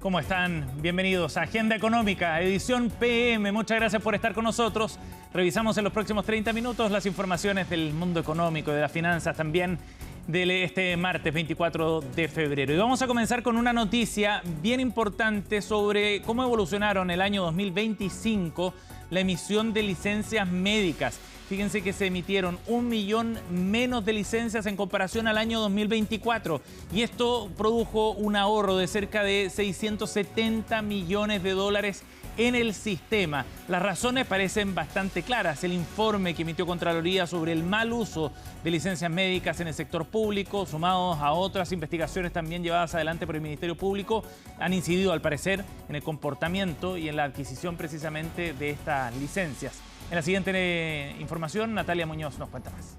¿Cómo están? Bienvenidos a Agenda Económica, edición PM. Muchas gracias por estar con nosotros. Revisamos en los próximos 30 minutos las informaciones del mundo económico, de las finanzas también, de este martes 24 de febrero. Y vamos a comenzar con una noticia bien importante sobre cómo evolucionaron el año 2025 la emisión de licencias médicas. Fíjense que se emitieron 1 millón menos de licencias en comparación al año 2024 y esto produjo un ahorro de cerca de 670 millones de dólares en el sistema. Las razones parecen bastante claras. El informe que emitió Contraloría sobre el mal uso de licencias médicas en el sector público, sumados a otras investigaciones también llevadas adelante por el Ministerio Público, han incidido al parecer en el comportamiento y en la adquisición precisamente de estas licencias. En la siguiente información, Natalia Muñoz nos cuenta más.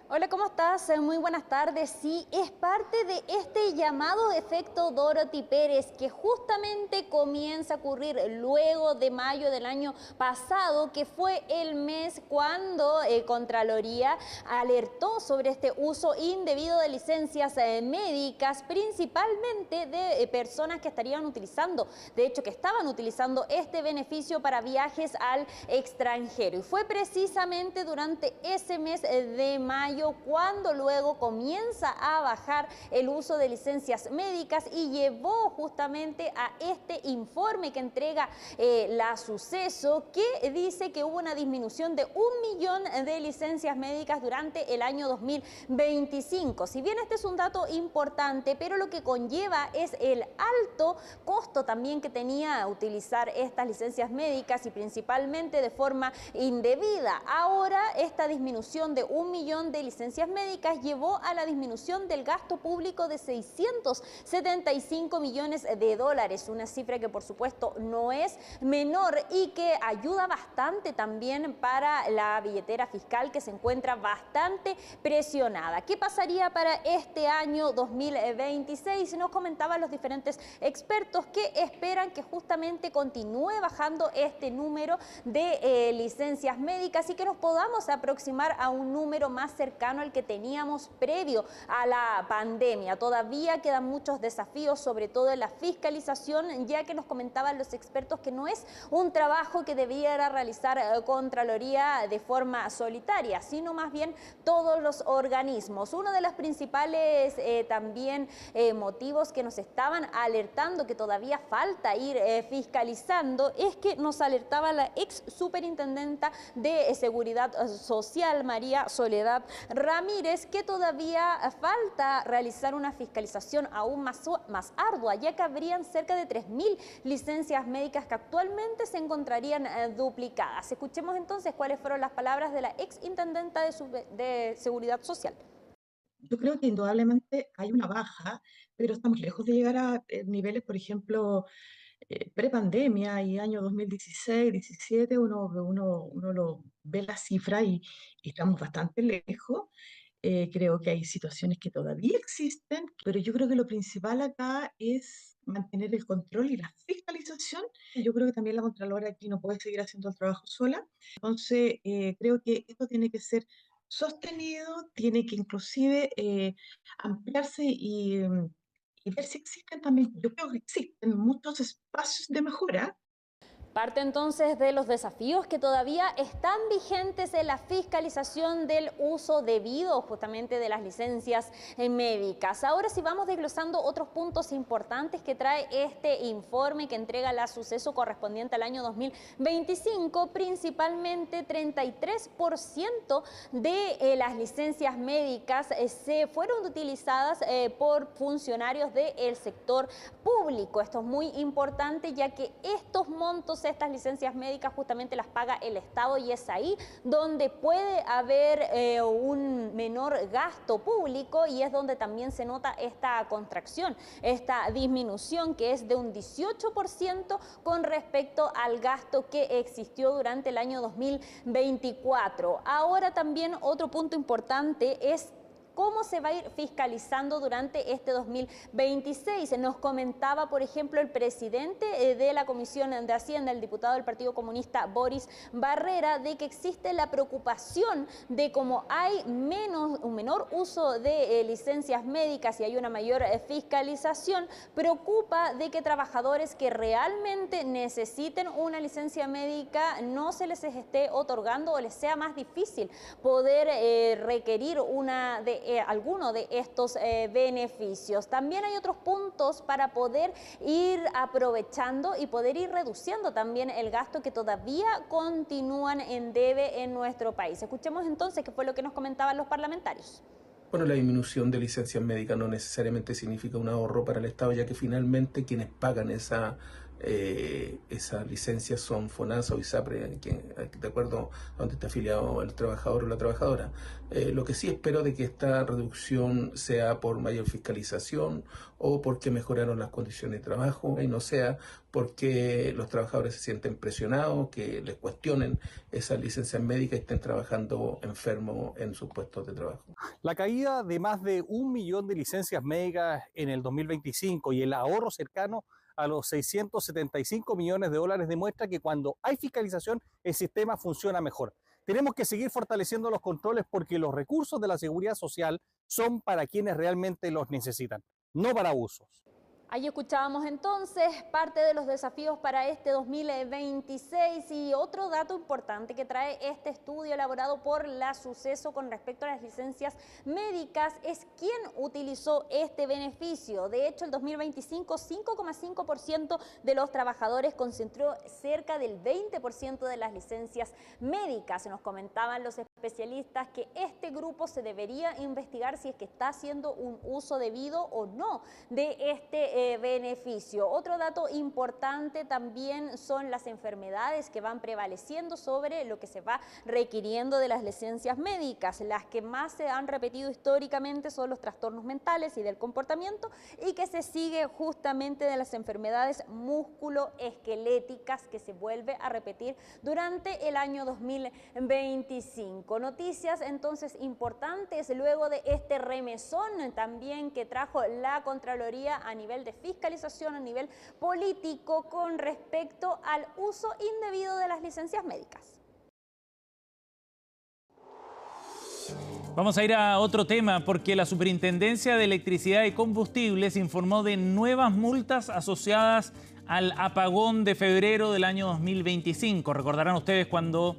Hola, ¿cómo estás? Muy buenas tardes. Sí, es parte de este llamado efecto Dorothy Pérez que justamente comienza a ocurrir luego de mayo del año pasado, que fue el mes cuando Contraloría alertó sobre este uso indebido de licencias médicas, principalmente de personas que estarían utilizando, de hecho que estaban utilizando este beneficio para viajes al extranjero. Y fue precisamente durante ese mes de mayo cuando luego comienza a bajar el uso de licencias médicas y llevó justamente a este informe que entrega la Suceso, que dice que hubo una disminución de 1 millón de licencias médicas durante el año 2025. Si bien este es un dato importante, pero lo que conlleva es el alto costo también que tenía utilizar estas licencias médicas y principalmente de forma indebida. Ahora esta disminución de 1 millón de licencias médicas llevó a la disminución del gasto público de 675 millones de dólares, una cifra que por supuesto no es menor y que ayuda bastante también para la billetera fiscal, que se encuentra bastante presionada. ¿Qué pasaría para este año 2026? Nos comentaban los diferentes expertos que esperan que justamente continúe bajando este número de licencias médicas y que nos podamos aproximar a un número más cercano al que teníamos previo a la pandemia. Todavía quedan muchos desafíos, sobre todo en la fiscalización, ya que nos comentaban los expertos que no es un trabajo que debiera realizar Contraloría de forma solitaria, sino más bien todos los organismos. Uno de los principales también motivos que nos estaban alertando que todavía falta ir fiscalizando es que nos alertaba la ex superintendenta de Seguridad Social, María Soledad Ramírez, que todavía falta realizar una fiscalización aún más ardua, ya que habrían cerca de 3.000 licencias médicas que actualmente se encontrarían duplicadas. Escuchemos entonces cuáles fueron las palabras de la ex intendenta de Seguridad Social. Yo creo que indudablemente hay una baja, pero estamos lejos de llegar a niveles, por ejemplo, prepandemia y año 2016, 17, uno lo ve la cifra y estamos bastante lejos. Creo que hay situaciones que todavía existen, pero yo creo que lo principal acá es mantener el control y la fiscalización. Yo creo que también la Contralora aquí no puede seguir haciendo el trabajo sola. Entonces, creo que esto tiene que ser sostenido, tiene que inclusive ampliarse y ver si existen también, yo creo que existen muchos espacios de mejora. Parte entonces de los desafíos que todavía están vigentes en la fiscalización del uso debido justamente de las licencias médicas. Ahora sí vamos desglosando otros puntos importantes que trae este informe que entrega la Suceso correspondiente al año 2025. Principalmente 33% de las licencias médicas se fueron utilizadas por funcionarios del sector público. Esto es muy importante, ya que estos montos, estas licencias médicas justamente las paga el Estado y es ahí donde puede haber un menor gasto público y es donde también se nota esta contracción, esta disminución que es de un 18% con respecto al gasto que existió durante el año 2024. Ahora también otro punto importante es cómo se va a ir fiscalizando durante este 2026. Nos comentaba, por ejemplo, el presidente de la Comisión de Hacienda, el diputado del Partido Comunista Boris Barrera, de que existe la preocupación de cómo hay un menor uso de licencias médicas y hay una mayor fiscalización, preocupa de que trabajadores que realmente necesiten una licencia médica no se les esté otorgando o les sea más difícil poder requerir alguno de estos beneficios. También hay otros puntos para poder ir aprovechando y poder ir reduciendo también el gasto que todavía continúan en debe en nuestro país. Escuchemos entonces qué fue lo que nos comentaban los parlamentarios. Bueno, la disminución de licencias médicas no necesariamente significa un ahorro para el Estado, ya que finalmente quienes pagan esa licencia son FONASA o ISAPRE, de acuerdo a donde está afiliado el trabajador o la trabajadora. Lo que sí espero de que esta reducción sea por mayor fiscalización o porque mejoraron las condiciones de trabajo y no sea porque los trabajadores se sienten presionados, que les cuestionen esas licencias médicas y estén trabajando enfermos en sus puestos de trabajo. La caída de más de 1 millón de licencias médicas en el 2025 y el ahorro cercano a los 675 millones de dólares demuestra que cuando hay fiscalización el sistema funciona mejor. Tenemos que seguir fortaleciendo los controles porque los recursos de la seguridad social son para quienes realmente los necesitan, no para abusos. Ahí escuchábamos entonces parte de los desafíos para este 2026 y otro dato importante que trae este estudio elaborado por la Suceso con respecto a las licencias médicas es quién utilizó este beneficio. De hecho, el 2025, 5,5% de los trabajadores concentró cerca del 20% de las licencias médicas. Nos comentaban los especialistas que este grupo se debería investigar si es que está haciendo un uso debido o no de este beneficio. Otro dato importante también son las enfermedades que van prevaleciendo sobre lo que se va requiriendo de las licencias médicas. Las que más se han repetido históricamente son los trastornos mentales y del comportamiento y que se sigue justamente de las enfermedades músculoesqueléticas que se vuelve a repetir durante el año 2025. Noticias entonces importantes luego de este remesón también que trajo la Contraloría a nivel de fiscalización a nivel político con respecto al uso indebido de las licencias médicas. Vamos a ir a otro tema porque la Superintendencia de Electricidad y Combustibles informó de nuevas multas asociadas al apagón de febrero del año 2025. Recordarán ustedes cuando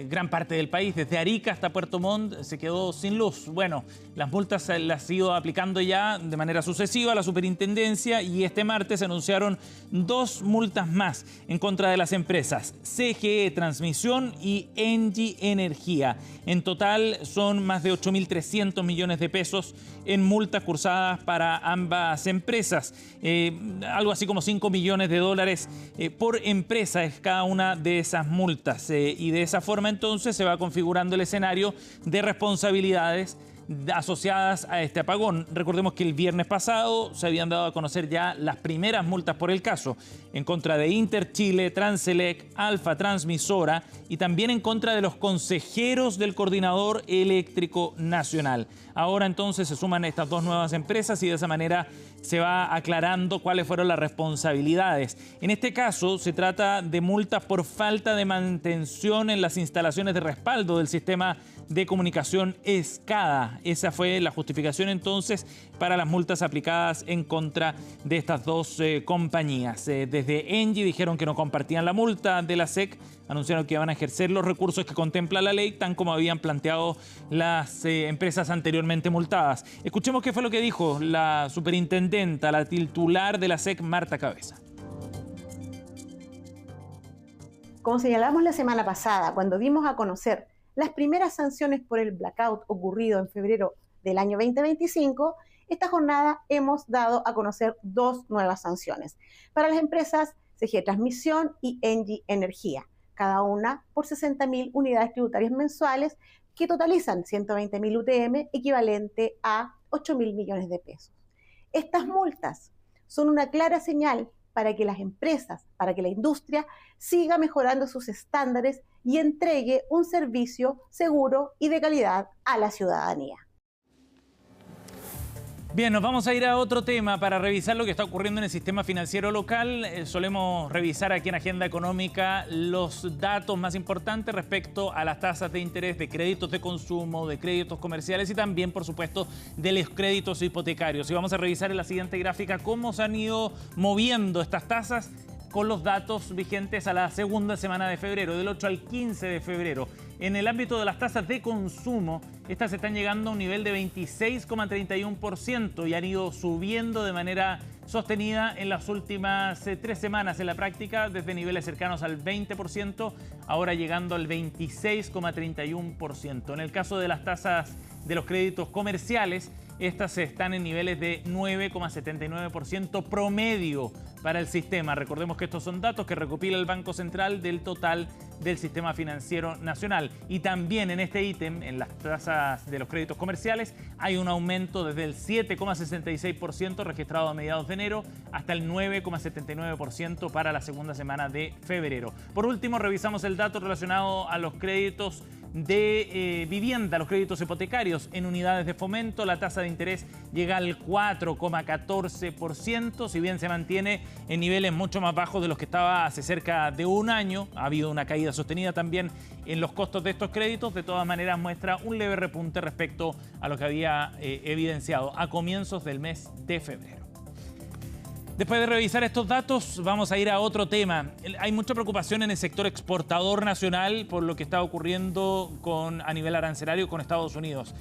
gran parte del país, desde Arica hasta Puerto Montt, se quedó sin luz. Bueno, las multas las ha ido aplicando ya de manera sucesiva la superintendencia y este martes se anunciaron 2 multas más en contra de las empresas CGE Transmisión y Engie Energía. En total son más de 8.300 millones de pesos en multas cursadas para ambas empresas. Algo así como 5 millones de dólares por empresa es cada una de esas multas. Y de esa forma entonces se va configurando el escenario de responsabilidades asociadas a este apagón. Recordemos que el viernes pasado se habían dado a conocer ya las primeras multas por el caso en contra de Interchile, Transelec, Alfa Transmisora y también en contra de los consejeros del Coordinador Eléctrico Nacional. Ahora entonces se suman estas 2 nuevas empresas y de esa manera se va aclarando cuáles fueron las responsabilidades. En este caso se trata de multas por falta de mantención en las instalaciones de respaldo del sistema de comunicación SCADA. Esa fue la justificación entonces para las multas aplicadas en contra de estas 2 compañías. Desde Engie dijeron que no compartían la multa de la SEC, anunciaron que iban a ejercer los recursos que contempla la ley, tan como habían planteado las empresas anteriormente multadas. Escuchemos qué fue lo que dijo la superintendenta, la titular de la SEC, Marta Cabeza. Como señalamos la semana pasada, cuando dimos a conocer las primeras sanciones por el blackout ocurrido en febrero del año 2025, esta jornada hemos dado a conocer 2 nuevas sanciones para las empresas CGE Transmisión y Engie Energía, cada una por 60.000 unidades tributarias mensuales que totalizan 120.000 UTM, equivalente a 8.000 millones de pesos. Estas multas son una clara señal para que las empresas, para que la industria siga mejorando sus estándares y entregue un servicio seguro y de calidad a la ciudadanía. Bien, nos vamos a ir a otro tema para revisar lo que está ocurriendo en el sistema financiero local. Solemos revisar aquí en Agenda Económica los datos más importantes respecto a las tasas de interés de créditos de consumo, de créditos comerciales y también, por supuesto, de los créditos hipotecarios. Y vamos a revisar en la siguiente gráfica cómo se han ido moviendo estas tasas con los datos vigentes a la segunda semana de febrero, del 8 al 15 de febrero. En el ámbito de las tasas de consumo, estas están llegando a un nivel de 26,31% y han ido subiendo de manera sostenida en las últimas 3 semanas en la práctica, desde niveles cercanos al 20%, ahora llegando al 26,31%. En el caso de las tasas de los créditos comerciales, estas están en niveles de 9,79% promedio para el sistema. Recordemos que estos son datos que recopila el Banco Central del total del sistema financiero nacional. Y también en este ítem, en las tasas de los créditos comerciales, hay un aumento desde el 7,66% registrado a mediados de enero hasta el 9,79% para la segunda semana de febrero. Por último, revisamos el dato relacionado a los créditos de vivienda, los créditos hipotecarios en unidades de fomento. La tasa de interés llega al 4,14%, si bien se mantiene en niveles mucho más bajos de los que estaba hace cerca de un año. Ha habido una caída sostenida también en los costos de estos créditos. De todas maneras, muestra un leve repunte respecto a lo que había evidenciado a comienzos del mes de febrero. Después de revisar estos datos, vamos a ir a otro tema. Hay mucha preocupación en el sector exportador nacional por lo que está ocurriendo a nivel arancelario con Estados Unidos.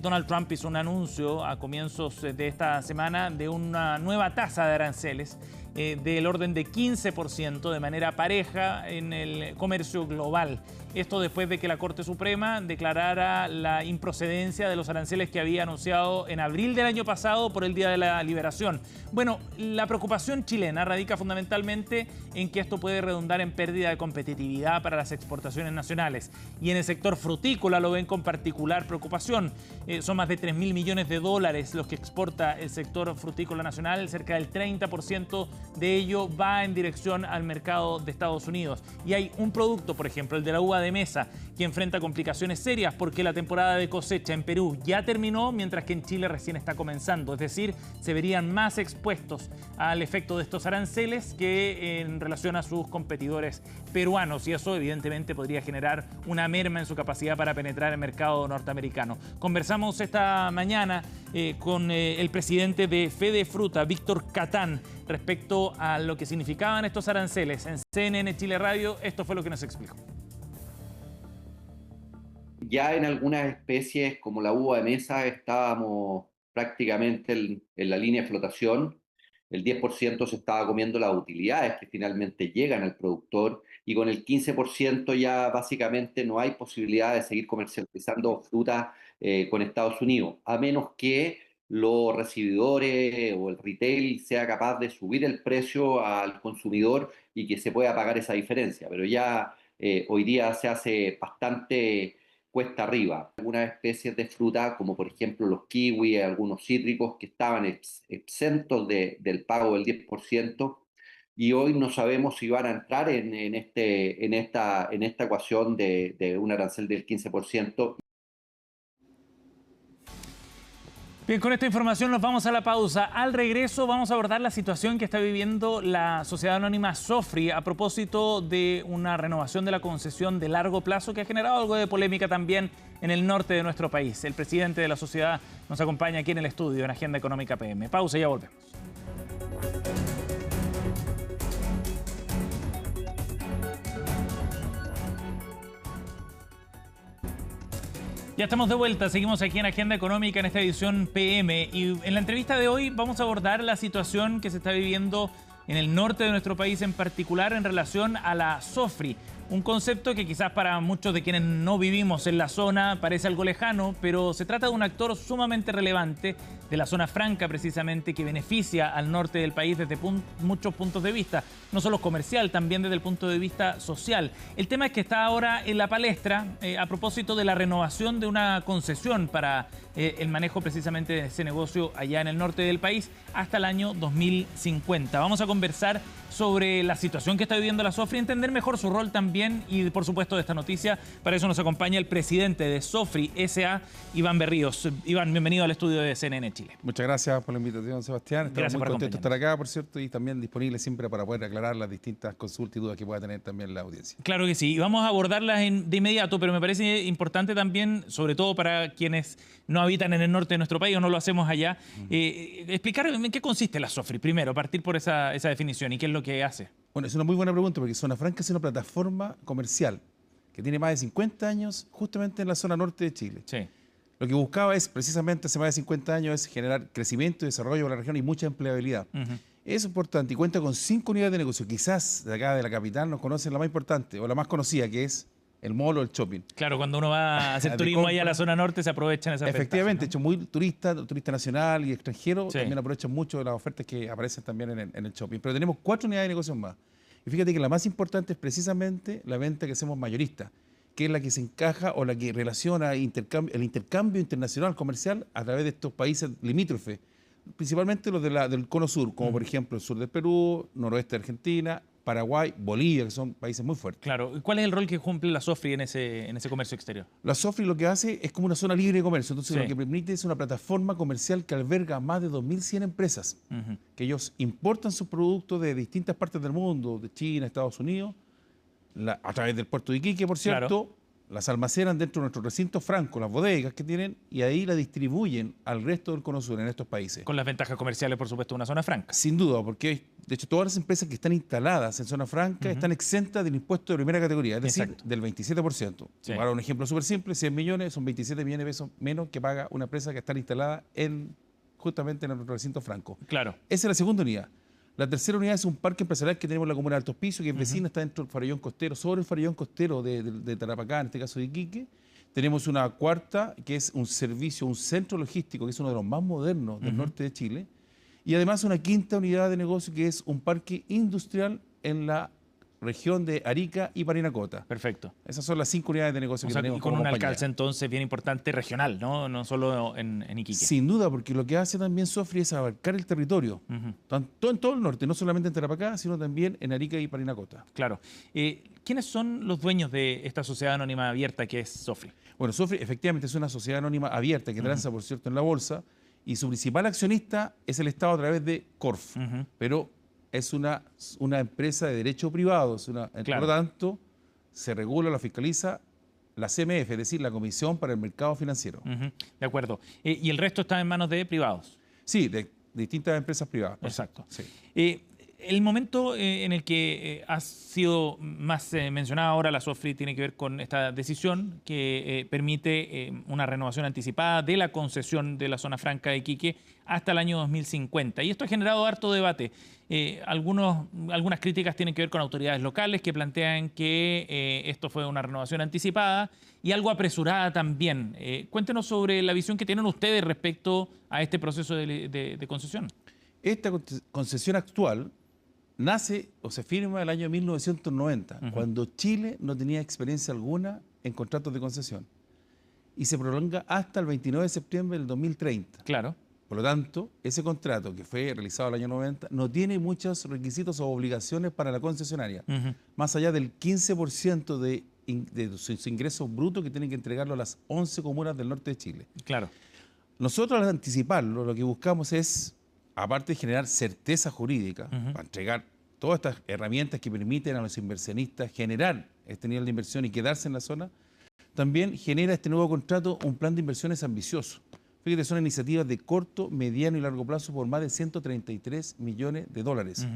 Donald Trump hizo un anuncio a comienzos de esta semana de una nueva tasa de aranceles del orden de 15% de manera pareja en el comercio global. Esto después de que la Corte Suprema declarara la improcedencia de los aranceles que había anunciado en abril del año pasado por el Día de la Liberación. Bueno, la preocupación chilena radica fundamentalmente en que esto puede redundar en pérdida de competitividad para las exportaciones nacionales. Y en el sector frutícola lo ven con particular preocupación. Son más de 3.000 millones de dólares los que exporta el sector frutícola nacional. Cerca del 30% de ello va en dirección al mercado de Estados Unidos. Y hay un producto, por ejemplo, el de la uva de mesa, que enfrenta complicaciones serias porque la temporada de cosecha en Perú ya terminó, mientras que en Chile recién está comenzando. Es decir, se verían más expuestos al efecto de estos aranceles que en relación a sus competidores peruanos, y eso evidentemente podría generar una merma en su capacidad para penetrar el mercado norteamericano. Conversamos esta mañana con el presidente de Fedefruta, Víctor Catán, respecto a lo que significaban estos aranceles. En CNN Chile Radio, esto fue lo que nos explicó. Ya en algunas especies, como la uva de mesa, estábamos prácticamente en la línea de flotación. El 10% se estaba comiendo las utilidades que finalmente llegan al productor, y con el 15% ya básicamente no hay posibilidad de seguir comercializando fruta con Estados Unidos, a menos que los recibidores o el retail sea capaz de subir el precio al consumidor y que se pueda pagar esa diferencia. Pero ya hoy día se hace bastante cuesta arriba. Algunas especies de fruta, como por ejemplo los kiwis, algunos cítricos que estaban exentos del pago del 10%, y hoy no sabemos si van a entrar en esta ecuación de un arancel del 15%. Bien, con esta información nos vamos a la pausa. Al regreso vamos a abordar la situación que está viviendo la sociedad anónima Sofri a propósito de una renovación de la concesión de largo plazo que ha generado algo de polémica también en el norte de nuestro país. El presidente de la sociedad nos acompaña aquí en el estudio en Agenda Económica PM. Pausa y ya volvemos. Ya estamos de vuelta, seguimos aquí en Agenda Económica en esta edición PM, y en la entrevista de hoy vamos a abordar la situación que se está viviendo en el norte de nuestro país, en particular en relación a la Sofri. Un concepto que quizás para muchos de quienes no vivimos en la zona parece algo lejano, pero se trata de un actor sumamente relevante de la zona franca precisamente, que beneficia al norte del país desde muchos puntos de vista, no solo comercial, también desde el punto de vista social. El tema es que está ahora en la palestra a propósito de la renovación de una concesión para el manejo precisamente de ese negocio allá en el norte del país hasta el año 2050. Vamos a conversar sobre la situación que está viviendo la Sofri, entender mejor su rol también también y, por supuesto, de esta noticia. Para eso nos acompaña el presidente de Sofri S.A., Iván Berríos. Iván, bienvenido al estudio de CNN Chile. Muchas gracias por la invitación, Sebastián. Estamos muy contentos de estar acá, por cierto, y también disponibles siempre para poder aclarar las distintas consultas y dudas que pueda tener también la audiencia. Claro que sí, y vamos a abordarlas de inmediato, pero me parece importante también, sobre todo para quienes no habitan en el norte de nuestro país o no lo hacemos allá, explicar en qué consiste la Sofri, primero, partir por esa definición y qué es lo que hace. Bueno, es una muy buena pregunta porque Zona Franca es una plataforma comercial que tiene más de 50 años justamente en la zona norte de Chile. Sí. Lo que buscaba es precisamente hace más de 50 años es generar crecimiento y desarrollo para la región y mucha empleabilidad. Es importante y cuenta con 5 unidades de negocio. Quizás de acá de la capital nos conocen la más importante o la más conocida, que es el mall o el shopping. Claro, cuando uno va a hacer turismo allá a la zona norte se aprovechan esas Efectivamente, ventajas, ¿no? Hecho muy turista nacional y extranjero, sí, también aprovechan mucho de las ofertas que aparecen también en el shopping. Pero tenemos 4 unidades de negocio más. Y fíjate que la más importante es precisamente la venta que hacemos mayorista, que es la que se encaja o la que relaciona el intercambio internacional comercial a través de estos países limítrofes, principalmente los del cono sur, como por ejemplo el sur del Perú, noroeste de Argentina, Paraguay, Bolivia, que son países muy fuertes. Claro. ¿Cuál es el rol que cumple la Sofri en ese comercio exterior? La Sofri lo que hace es como una zona libre de comercio, entonces Sí. lo que permite es una plataforma comercial que alberga más de 2.100 empresas, que ellos importan sus productos de distintas partes del mundo, de China, Estados Unidos, a través del puerto de Iquique, por cierto, Claro, las almacenan dentro de nuestro recinto franco, las bodegas que tienen, y ahí la distribuyen al resto del cono sur en estos países. con las ventajas comerciales, por supuesto, de una zona franca. Sin duda, porque de hecho todas las empresas que están instaladas en zona franca están exentas del impuesto de primera categoría, es decir, Exacto, del 27%. Sí. Para un ejemplo súper simple, 100 millones son 27 millones de pesos menos que paga una empresa que está instalada justamente en nuestro recinto franco. Claro. Esa es la segunda unidad. La tercera unidad es un parque empresarial que tenemos en la comuna de Altos Pisos, que es vecina, está dentro del farallón costero, sobre el farallón costero de Tarapacá, en este caso de Iquique. Tenemos una cuarta, que es un servicio, un centro logístico, que es uno de los más modernos del norte de Chile. Y además una quinta unidad de negocio, que es un parque industrial en la región de Arica y Parinacota. Perfecto. Esas son las 5 unidades de negocio O que sea, tenemos y con como un compañía. alcance entonces bien importante regional, ¿no? No solo en Iquique. Sin duda, porque lo que hace también Sofri es abarcar el territorio, tanto en todo el norte, no solamente en Tarapacá, sino también en Arica y Parinacota. Claro. ¿Quiénes son los dueños de esta sociedad anónima abierta que es Sofri? Bueno, Sofri efectivamente es una sociedad anónima abierta que transa, por cierto, en la bolsa, y su principal accionista es el Estado a través de Corf, pero es una empresa de derecho privado, Claro. por lo tanto, se regula, la fiscaliza la CMF, es decir, la Comisión para el Mercado Financiero. De acuerdo. ¿Y el resto está en manos de privados? Sí, de distintas empresas privadas. Exacto. Sí. El momento en el que ha sido más mencionada ahora la Sofri tiene que ver con esta decisión que permite una renovación anticipada de la concesión de la zona franca de Iquique hasta el año 2050. Y esto ha generado harto debate. Algunas críticas tienen que ver con autoridades locales que plantean que esto fue una renovación anticipada y algo apresurada también. Cuéntenos sobre la visión que tienen ustedes respecto a este proceso de concesión. Esta concesión actual nace o se firma el año 1990, cuando Chile no tenía experiencia alguna en contratos de concesión, y se prolonga hasta el 29 de septiembre del 2030. Claro. Por lo tanto, ese contrato que fue realizado el año 90 no tiene muchos requisitos o obligaciones para la concesionaria, más allá del 15% de sus ingresos brutos que tienen que entregarlo a las 11 comunas del norte de Chile. Claro. Nosotros al anticiparlo lo que buscamos es, aparte de generar certeza jurídica, para entregar todas estas herramientas que permiten a los inversionistas generar este nivel de inversión y quedarse en la zona, también genera este nuevo contrato un plan de inversiones ambicioso. Fíjate, son iniciativas de corto, mediano y largo plazo por más de 133 millones de dólares.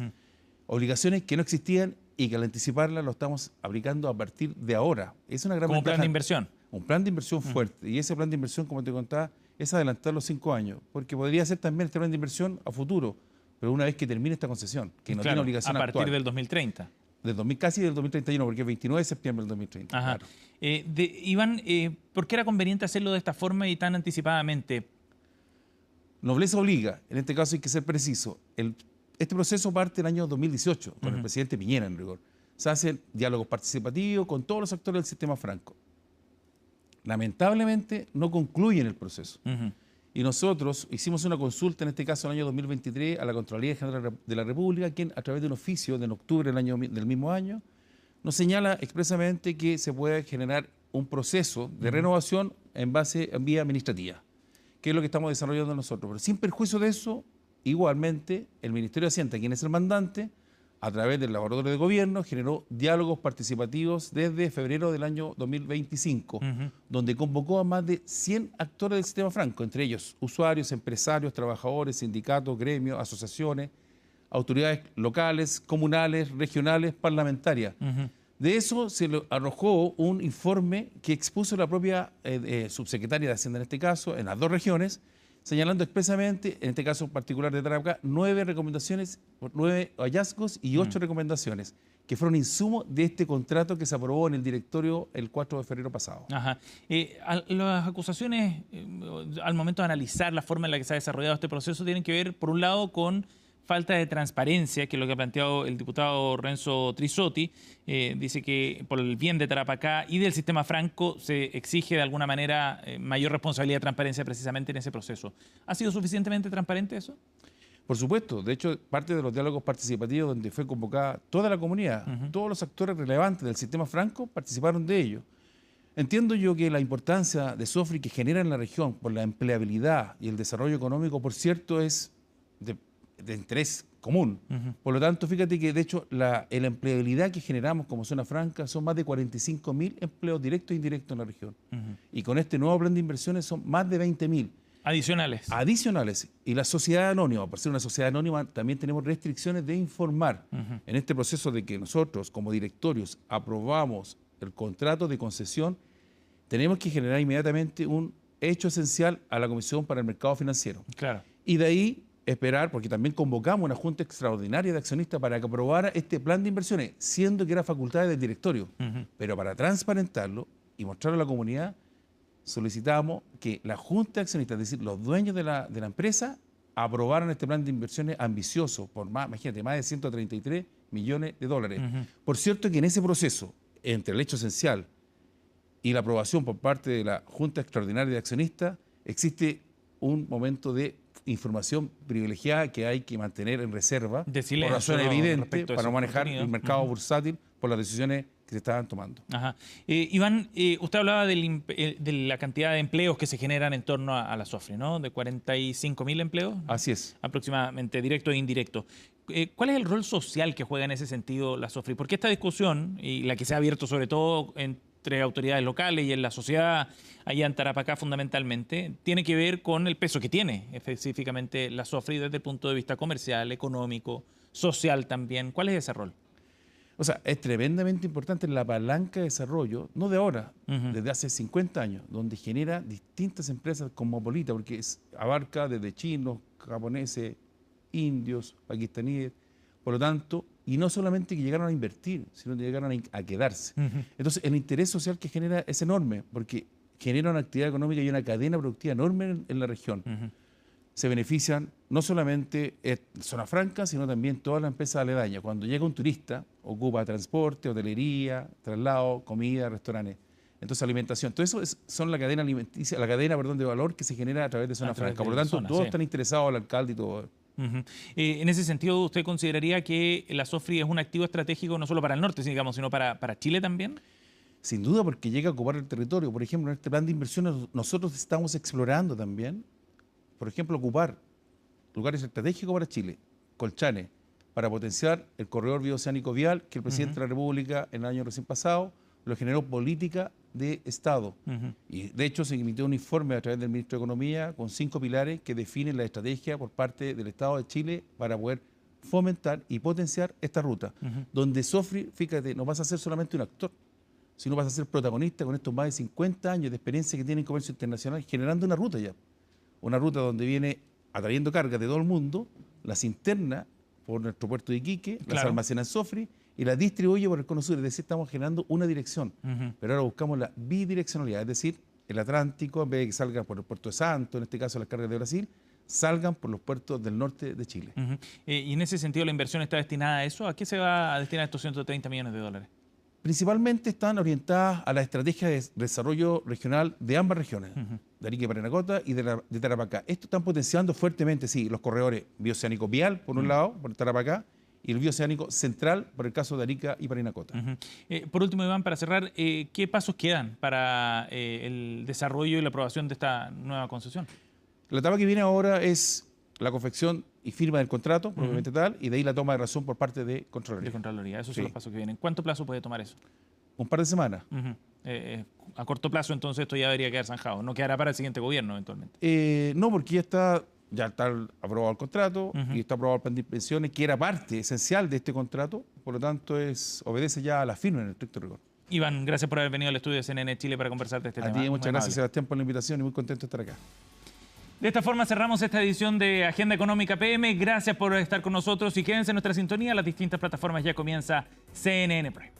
Obligaciones que no existían y que al anticiparlas lo estamos aplicando a partir de ahora. Es una gran Como ventaja. plan de inversión. Un plan de inversión fuerte. Y ese plan de inversión, como te contaba, es adelantar los 5 años. Porque podría ser también este plan de inversión a futuro, pero una vez que termine esta concesión, que no tiene obligación a partir actual. del 2030. Casi del 2031, porque es 29 de septiembre del 2030. Ajá. Claro. Iván, ¿por qué era conveniente hacerlo de esta forma y tan anticipadamente? Nobleza obliga, en este caso hay que ser preciso. Este proceso parte el año 2018, con el presidente Piñera en rigor. Se hacen diálogos participativos con todos los actores del sistema franco. Lamentablemente no concluyen el proceso. Y nosotros hicimos una consulta, en este caso en el año 2023, a la Contraloría General de la República, quien a través de un oficio de octubre del mismo año, nos señala expresamente que se puede generar un proceso de renovación en vía administrativa, que es lo que estamos desarrollando nosotros. Pero sin perjuicio de eso, igualmente, el Ministerio de Hacienda, quien es el mandante, a través del laboratorio de gobierno, generó diálogos participativos desde febrero del año 2025, donde convocó a más de 100 actores del sistema franco, entre ellos usuarios, empresarios, trabajadores, sindicatos, gremios, asociaciones, autoridades locales, comunales, regionales, parlamentarias. De eso se le arrojó un informe que expuso la propia subsecretaria de Hacienda en este caso, en las dos regiones, señalando expresamente, en este caso particular de Tarapacá, 9 recomendaciones, 9 hallazgos y 8 recomendaciones, que fueron insumo de este contrato que se aprobó en el directorio el 4 de febrero pasado. Ajá. Las acusaciones, al momento de analizar la forma en la que se ha desarrollado este proceso, tienen que ver, por un lado, con falta de transparencia, que es lo que ha planteado el diputado Renzo Trisotti. Dice que por el bien de Tarapacá y del sistema franco se exige de alguna manera mayor responsabilidad y transparencia precisamente en ese proceso. ¿Ha sido suficientemente transparente eso? Por supuesto. De hecho, parte de los diálogos participativos donde fue convocada toda la comunidad, todos los actores relevantes del sistema franco participaron de ello. Entiendo yo que la importancia de SOFRI que genera en la región por la empleabilidad y el desarrollo económico, por cierto, es de interés común. Por lo tanto, fíjate que de hecho la empleabilidad que generamos como zona franca son más de 45.000 empleos directos e indirectos en la región. Y con este nuevo plan de inversiones son más de 20.000. Adicionales. Y la sociedad anónima, por ser una sociedad anónima, también tenemos restricciones de informar. En este proceso de que nosotros como directorios aprobamos el contrato de concesión, tenemos que generar inmediatamente un hecho esencial a la Comisión para el Mercado Financiero. Claro. Y de ahí esperar, porque también convocamos una junta extraordinaria de accionistas para que aprobara este plan de inversiones, siendo que era facultad del directorio. Pero para transparentarlo y mostrarlo a la comunidad, solicitamos que la junta de accionistas, es decir, los dueños de la empresa, aprobaran este plan de inversiones ambicioso por más, imagínate, más de 133 millones de dólares. Por cierto que en ese proceso, entre el hecho esencial y la aprobación por parte de la junta extraordinaria de accionistas, existe un momento de información privilegiada que hay que mantener en reserva de silencio, por razones evidentes para no manejar contenido. el mercado bursátil por las decisiones que se estaban tomando. Iván, usted hablaba de la cantidad de empleos que se generan en torno a la SOFRI, ¿no? De 45.000 empleos. Así es. Aproximadamente, directo e indirecto. ¿Cuál es el rol social que juega en ese sentido la SOFRI? Porque esta discusión, y la que se ha abierto sobre todo entre autoridades locales y en la sociedad allá en Tarapacá fundamentalmente, tiene que ver con el peso que tiene específicamente la SOFRI desde el punto de vista comercial, económico, social también. ¿Cuál es ese rol? O sea, es tremendamente importante la palanca de desarrollo, no de ahora, desde hace 50 años, donde genera distintas empresas cosmopolitas, porque abarca desde chinos, japoneses, indios, pakistaníes, por lo tanto, y no solamente que llegaron a invertir, sino que llegaron a quedarse. Entonces, el interés social que genera es enorme, porque genera una actividad económica y una cadena productiva enorme en la región. Se benefician no solamente Zona Franca, sino también todas las empresas aledañas. Cuando llega un turista, ocupa transporte, hotelería, traslado, comida, restaurantes. Entonces, alimentación. Todo eso son la cadena alimenticia, de valor que se genera a través de Zona Franca. Por lo tanto, todos están interesados, el alcalde y todo. En ese sentido, ¿usted consideraría que la SOFRI es un activo estratégico no solo para el norte, sino para Chile también? Sin duda, porque llega a ocupar el territorio. Por ejemplo, en este plan de inversiones nosotros estamos explorando también, por ejemplo, ocupar lugares estratégicos para Chile, Colchane, para potenciar el corredor bioceánico vial que el presidente de la República en el año recién pasado lo generó política de Estado. Y de hecho se emitió un informe a través del Ministro de Economía con 5 pilares que definen la estrategia por parte del Estado de Chile para poder fomentar y potenciar esta ruta, donde SOFRI, fíjate, no vas a ser solamente un actor, sino vas a ser protagonista con estos más de 50 años de experiencia que tiene en comercio internacional, generando una ruta ya. Una ruta donde viene atrayendo cargas de todo el mundo, las interna por nuestro puerto de Iquique, las almacena en SOFRI y las distribuye por el Cono Sur. Es decir, estamos generando una dirección. Pero ahora buscamos la bidireccionalidad, es decir, el Atlántico, en vez de que salga por el puerto de Santo, en este caso las cargas de Brasil, salgan por los puertos del norte de Chile. Y en ese sentido, ¿la inversión está destinada a eso? ¿A qué se va a destinar estos 130 millones de dólares? Principalmente están orientadas a la estrategia de desarrollo regional de ambas regiones, de Arica y Parinacota y de Tarapacá. Esto están potenciando fuertemente, sí, los corredores bioceánicos vial, por un lado, por Tarapacá, y el bioceánico central por el caso de Arica y Parinacota. Por último, Iván, para cerrar, ¿qué pasos quedan para el desarrollo y la aprobación de esta nueva concesión? La etapa que viene ahora es la confección y firma del contrato, propiamente tal, y de ahí la toma de razón por parte de Contraloría. De Contraloría, esos son los pasos que vienen. ¿Cuánto plazo puede tomar eso? Un par de semanas. A corto plazo, entonces, esto ya debería quedar zanjado. ¿No quedará para el siguiente gobierno, eventualmente? No, porque ya está aprobado el contrato y está aprobado el plan de inspecciones, que era parte esencial de este contrato, por lo tanto obedece ya a la firma en el estricto rigor. Iván, gracias por haber venido al estudio de CNN Chile para conversar de este tema. A ti, muchas gracias, Sebastián, por la invitación y muy contento de estar acá. De esta forma cerramos esta edición de Agenda Económica PM. Gracias por estar con nosotros y quédense en nuestra sintonía. Las distintas plataformas ya comienza CNN Prime.